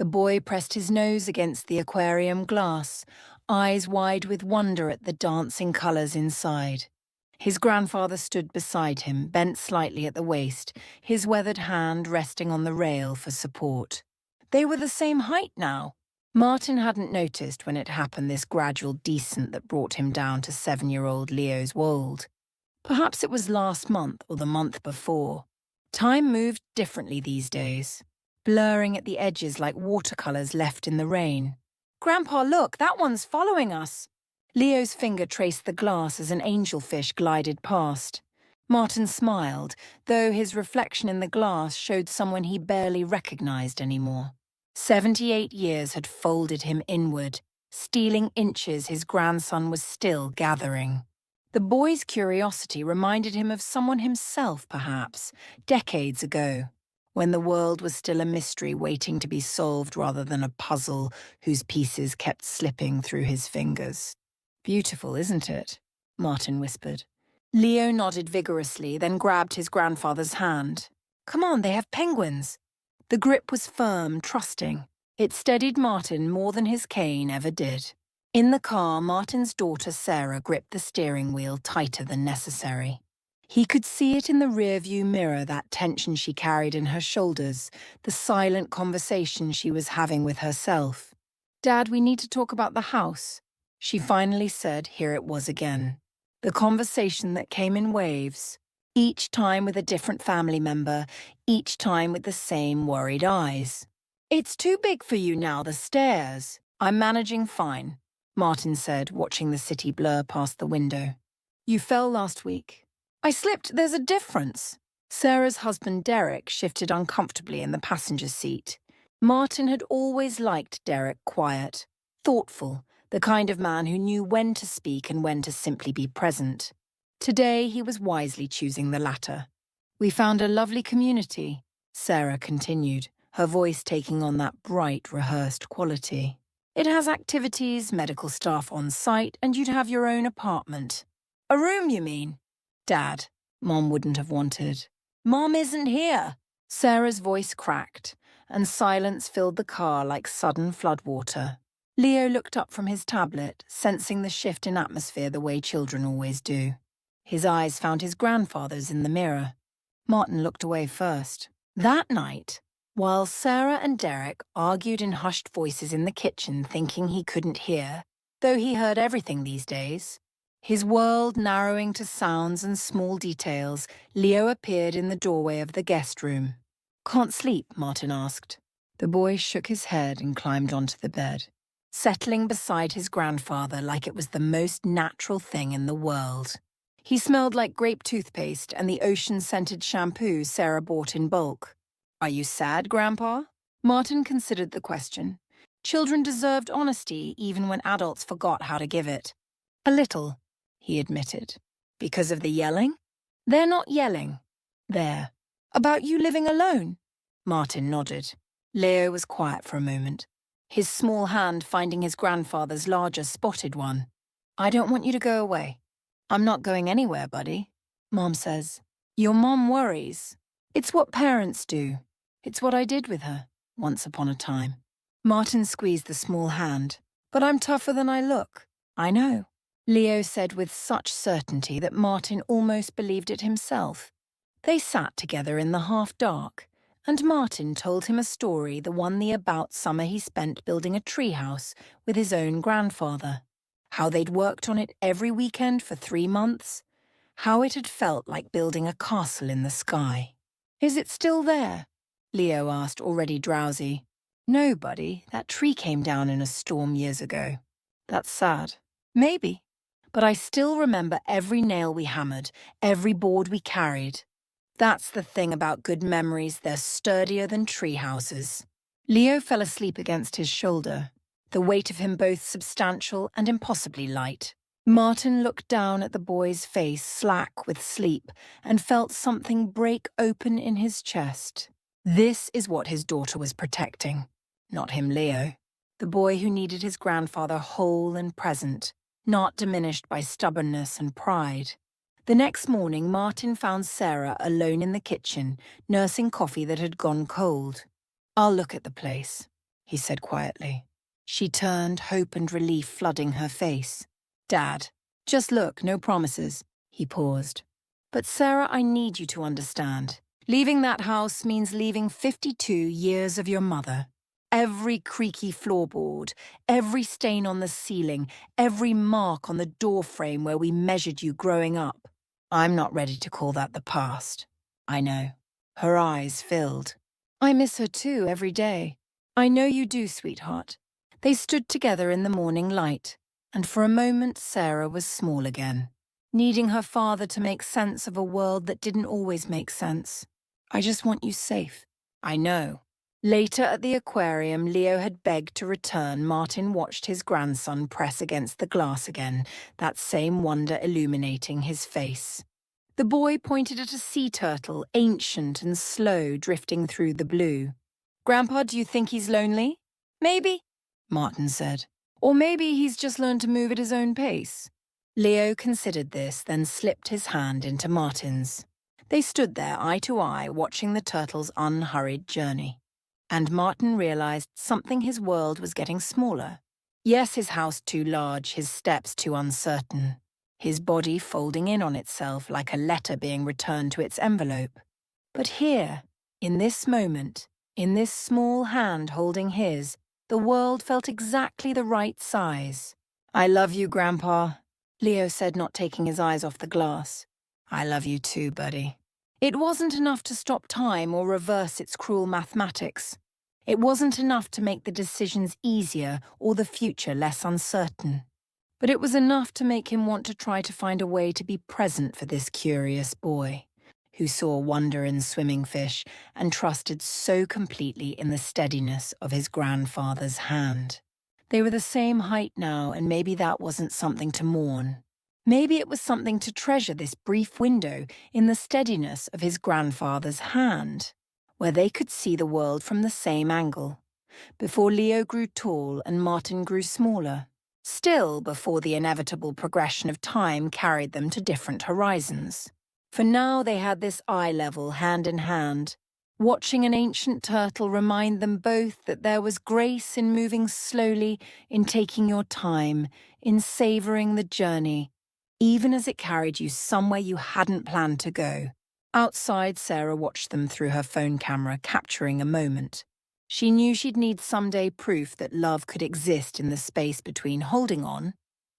The boy pressed his nose against the aquarium glass, eyes wide with wonder at the dancing colours inside. His grandfather stood beside him, bent slightly at the waist, his weathered hand resting on the rail for support. They were the same height now. Martin hadn't noticed when it happened, this gradual descent that brought him down to 7-year-old Leo's world. Perhaps it was last month or the month before. Time moved differently these days, blurring at the edges like watercolours left in the rain. "Grandpa, look, that one's following us." Leo's finger traced the glass as an angelfish glided past. Martin smiled, though his reflection in the glass showed someone he barely recognised anymore. 78 years had folded him inward, stealing inches his grandson was still gathering. The boy's curiosity reminded him of someone himself, perhaps, decades ago, when the world was still a mystery waiting to be solved rather than a puzzle whose pieces kept slipping through his fingers. "Beautiful, isn't it?" Martin whispered. Leo nodded vigorously, then grabbed his grandfather's hand. "Come on, they have penguins." The grip was firm, trusting. It steadied Martin more than his cane ever did. In the car, Martin's daughter Sarah gripped the steering wheel tighter than necessary. He could see it in the rearview mirror, that tension she carried in her shoulders, the silent conversation she was having with herself. "Dad, we need to talk about the house," she finally said. Here it was again. The conversation that came in waves, each time with a different family member, each time with the same worried eyes. "It's too big for you now, the stairs." "I'm managing fine," Martin said, watching the city blur past the window. "You fell last week." "I slipped, there's a difference." Sarah's husband Derek shifted uncomfortably in the passenger seat. Martin had always liked Derek quiet, thoughtful, the kind of man who knew when to speak and when to simply be present. Today he was wisely choosing the latter. "We found a lovely community," Sarah continued, her voice taking on that bright, rehearsed quality. "It has activities, medical staff on site, and you'd have your own apartment." "A room, you mean?" "Dad," Mom wouldn't have wanted. "Mom isn't here." Sarah's voice cracked, and silence filled the car like sudden floodwater. Leo looked up from his tablet, sensing the shift in atmosphere the way children always do. His eyes found his grandfather's in the mirror. Martin looked away first. That night, while Sarah and Derek argued in hushed voices in the kitchen, thinking he couldn't hear, though he heard everything these days, his world narrowing to sounds and small details, Leo appeared in the doorway of the guest room. "Can't sleep?" Martin asked. The boy shook his head and climbed onto the bed, settling beside his grandfather like it was the most natural thing in the world. He smelled like grape toothpaste and the ocean-scented shampoo Sarah bought in bulk. "Are you sad, Grandpa?" Martin considered the question. Children deserved honesty even when adults forgot how to give it. "A little," he admitted. "Because of the yelling?" "They're not yelling. There." "About you living alone?" Martin nodded. Leo was quiet for a moment, his small hand finding his grandfather's larger spotted one. "I don't want you to go away." "I'm not going anywhere, buddy," Mom says. "Your mom worries." "It's what parents do. It's what I did with her, once upon a time." Martin squeezed the small hand. "But I'm tougher than I look." "I know," Leo said with such certainty that Martin almost believed it himself. They sat together in the half-dark, and Martin told him a story, the one the about summer he spent building a treehouse with his own grandfather. How they'd worked on it every weekend for 3 months. How it had felt like building a castle in the sky. "Is it still there?" Leo asked, already drowsy. "No, buddy, that tree came down in a storm years ago." "That's sad." "Maybe. But I still remember every nail we hammered, every board we carried. That's the thing about good memories, they're sturdier than tree houses." Leo fell asleep against his shoulder, the weight of him both substantial and impossibly light. Martin looked down at the boy's face, slack with sleep, and felt something break open in his chest. This is what his daughter was protecting. Not him, Leo. The boy who needed his grandfather whole and present, not diminished by stubbornness and pride. The next morning, Martin found Sarah alone in the kitchen, nursing coffee that had gone cold. "I'll look at the place," he said quietly. She turned, hope and relief flooding her face. Dad, just look, no promises. He paused. But Sarah, I need you to understand. Leaving that house means leaving 52 years of your mother. Every creaky floorboard, every stain on the ceiling, every mark on the doorframe where we measured you growing up. I'm not ready to call that the past. I know. Her eyes filled. I miss her too every day. I know you do, sweetheart. They stood together in the morning light, and for a moment Sarah was small again, needing her father to make sense of a world that didn't always make sense. I just want you safe. I know. Later at the aquarium, Leo had begged to return. Martin watched his grandson press against the glass again, that same wonder illuminating his face. The boy pointed at a sea turtle, ancient and slow, drifting through the blue. Grandpa, do you think he's lonely? Maybe, Martin said. Or maybe he's just learned to move at his own pace. Leo considered this, then slipped his hand into Martin's. They stood there, eye to eye, watching the turtle's unhurried journey. And Martin realized something his world was getting smaller. Yes, his house too large, his steps too uncertain. His body folding in on itself like a letter being returned to its envelope. But here, in this moment, in this small hand holding his, the world felt exactly the right size. I love you, Grandpa, Leo said, not taking his eyes off the glass. I love you too, buddy. It wasn't enough to stop time or reverse its cruel mathematics. It wasn't enough to make the decisions easier or the future less uncertain. But it was enough to make him want to try to find a way to be present for this curious boy, who saw wonder in swimming fish and trusted so completely in the steadiness of his grandfather's hand. They were the same height now, and maybe that wasn't something to mourn. Maybe it was something to treasure, this brief window in the steadiness of his grandfather's hand, where they could see the world from the same angle, before Leo grew tall and Martin grew smaller, still before the inevitable progression of time carried them to different horizons. For now they had this eye level, hand in hand, watching an ancient turtle remind them both that there was grace in moving slowly, in taking your time, in savoring the journey, even as it carried you somewhere you hadn't planned to go. Outside, Sarah watched them through her phone camera, capturing a moment. She knew she'd need someday proof that love could exist in the space between holding on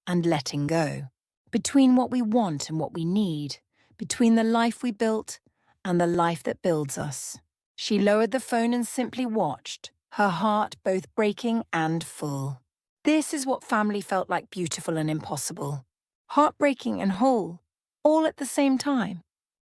and letting go, between what we want and what we need, between the life we built and the life that builds us. She lowered the phone and simply watched, her heart both breaking and full. This is what family felt like, beautiful and impossible. Heartbreaking and whole, all at the same time.